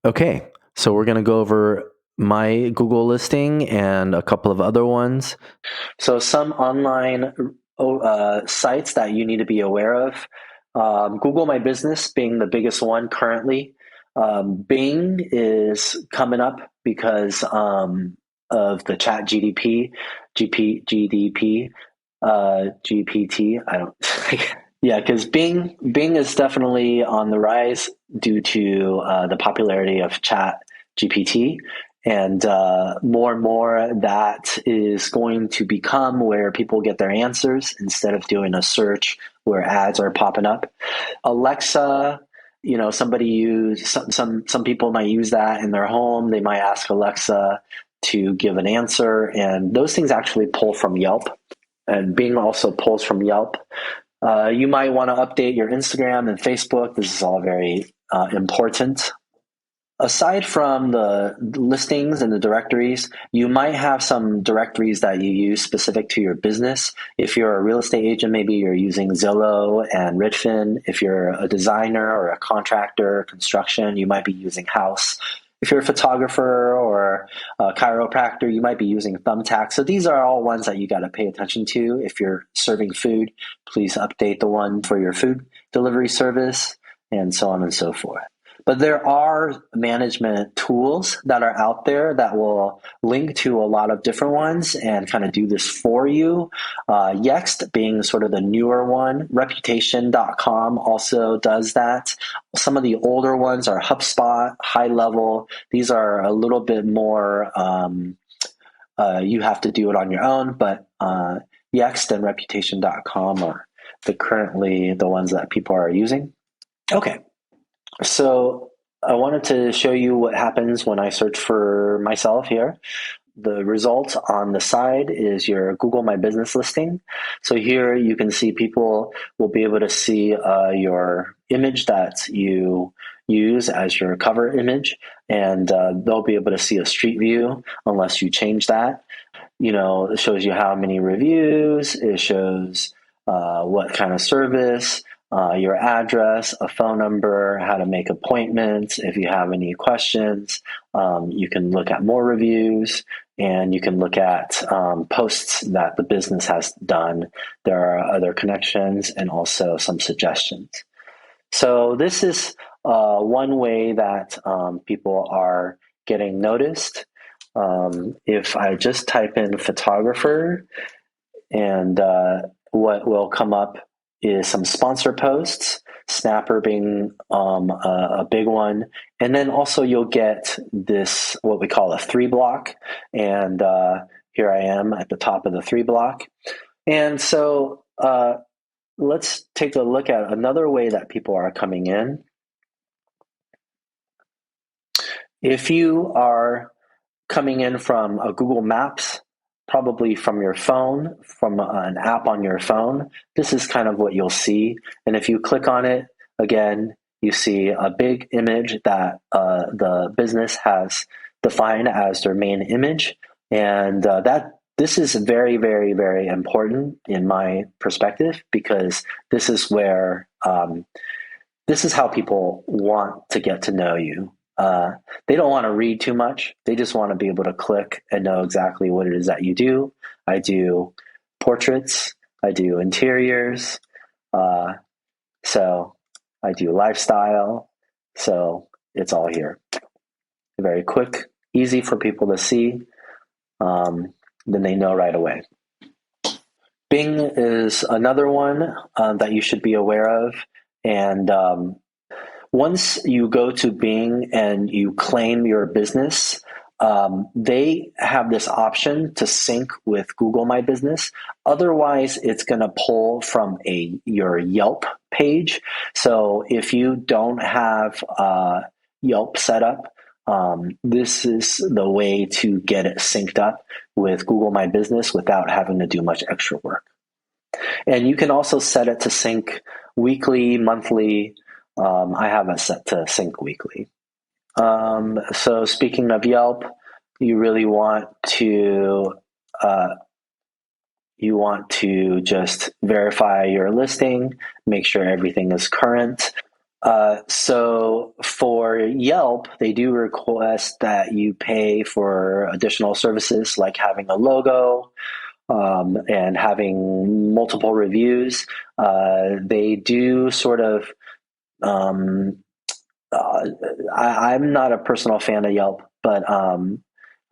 Okay, so we're going to go over my Google listing and a couple of other ones. So some online sites that you need to be aware of. Google My Business being the biggest one currently. Bing is coming up because of the Chat GDP, GPT. I don't. Yeah, because Bing is definitely on the rise due to the popularity of Chat GPT. And more that is going to become where people get their answers instead of doing a search where ads are popping up. Alexa, somebody use some people might use that in their home. They might ask Alexa to give an answer, and those things actually pull from Yelp. And Bing also pulls from Yelp. You might want to update your Instagram and Facebook. This is all very important. Aside from the listings and the directories, you might have some directories that you use specific to your business. If you're a real estate agent, maybe you're using Zillow and Redfin. If you're a designer or a contractor, construction, you might be using House. If you're a photographer or a chiropractor, you might be using Thumbtack. So these are all ones that you got to pay attention to. If you're serving food, please update the one for your food delivery service, and so on and so forth. But there are management tools that are out there that will link to a lot of different ones and kind of do this for you. Yext being sort of the newer one. Reputation.com also does that. Some of the older ones are HubSpot, High Level. These are a little bit more, you have to do it on your own, but Yext and Reputation.com are currently the ones that people are using. Okay. So I wanted to show you what happens when I search for myself here. The result on the side is your Google My Business listing. So here you can see people will be able to see your image that you use as your cover image, and they'll be able to see a street view unless you change that. It shows you how many reviews, it shows what kind of service, your address, a phone number, how to make appointments. If you have any questions, you can look at more reviews, and you can look at posts that the business has done. There are other connections and also some suggestions. So this is one way that people are getting noticed. If I just type in photographer, and what will come up is some sponsor posts, Snapper being a big one. And then also you'll get this, what we call a 3-block. And here I am at the top of the 3-block. And so let's take a look at another way that people are coming in. If you are coming in from a Google Maps, probably from your phone, from an app on your phone, this is kind of what you'll see. And if you click on it, again, you see a big image that the business has defined as their main image. And this is very, very, very important in my perspective, because this is where this is how people want to get to know you. They don't want to read too much. They just want to be able to click and know exactly what it is that you do. I do portraits. I do interiors. So I do lifestyle. So it's all here. Very quick, easy for people to see. Then they know right away. Bing is another one that you should be aware of. And once you go to Bing and you claim your business, they have this option to sync with Google My Business. Otherwise, it's going to pull from your Yelp page. So if you don't have Yelp set up, this is the way to get it synced up with Google My Business without having to do much extra work. And you can also set it to sync weekly, monthly. I have it set to sync weekly. So speaking of Yelp, you really want to just verify your listing, make sure everything is current. So for Yelp, they do request that you pay for additional services like having a logo, and having multiple reviews. They do sort of um, uh, I'm not a personal fan of Yelp, but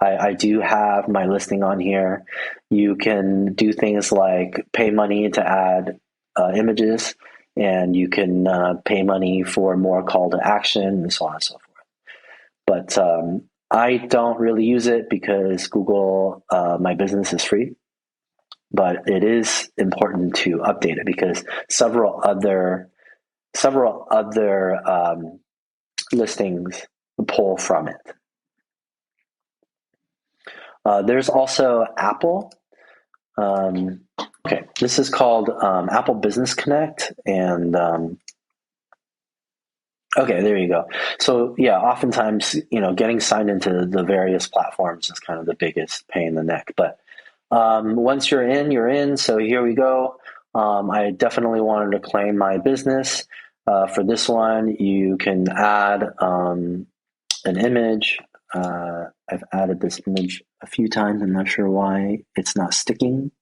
I do have my listing on here. You can do things like pay money to add images, and you can pay money for more call to action, and so on and so forth. But I don't really use it because Google My Business is free, but it is important to update it because several other listings pull from it. There's also Apple. Okay, this is called Apple Business Connect, and okay, there you go. So yeah, oftentimes getting signed into the various platforms is kind of the biggest pain in the neck. But once you're in, you're in. So here we go. I definitely wanted to claim my business. For this one, you can add an image. I've added this image a few times. I'm not sure why it's not sticking.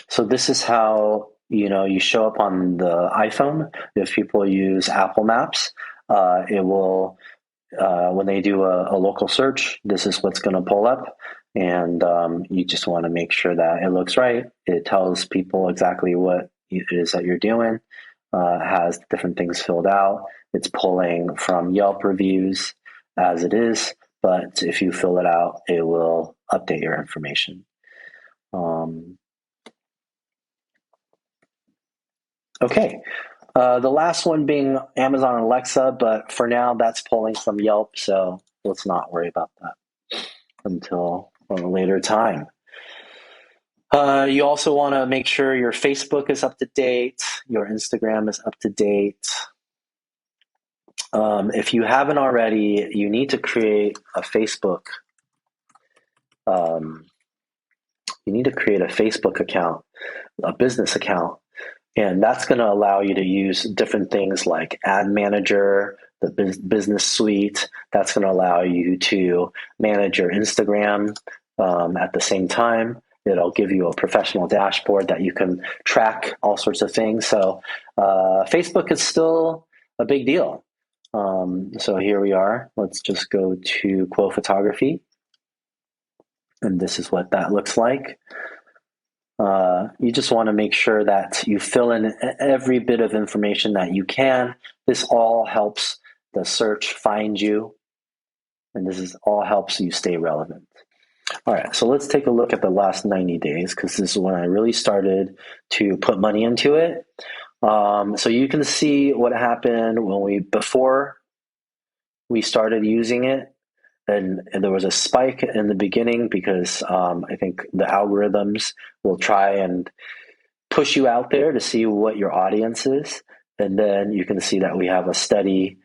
So this is how you show up on the iPhone. If people use Apple Maps, it will when they do a local search, this is what's going to pull up. And you just want to make sure that it looks right. It tells people exactly what it is that you're doing, has different things filled out. It's pulling from Yelp reviews as it is, but if you fill it out, it will update your information. Um, okay. The last one being Amazon Alexa, but for now that's pulling from Yelp, so let's not worry about that until a later time. You also want to make sure your Facebook is up to date, your Instagram is up to date. If you haven't already, you need to create a Facebook. Um, you need to create a Facebook account, a business account, and that's going to allow you to use different things like Ad Manager, the business suite. That's going to allow you to manage your Instagram at the same time. It'll give you a professional dashboard that you can track all sorts of things. So Facebook is still a big deal. So here we are. Let's just go to Quo Photography. And this is what that looks like. You just want to make sure that you fill in every bit of information that you can. This all helps the search find you, and all helps you stay relevant. All right, so let's take a look at the last 90 days because this is when I really started to put money into it. So you can see what happened before we started using it. And there was a spike in the beginning because I think the algorithms will try and push you out there to see what your audience is. And then you can see that we have a steady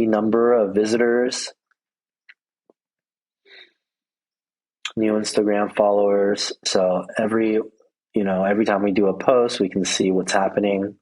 number of visitors, new Instagram followers. So every time we do a post, we can see what's happening.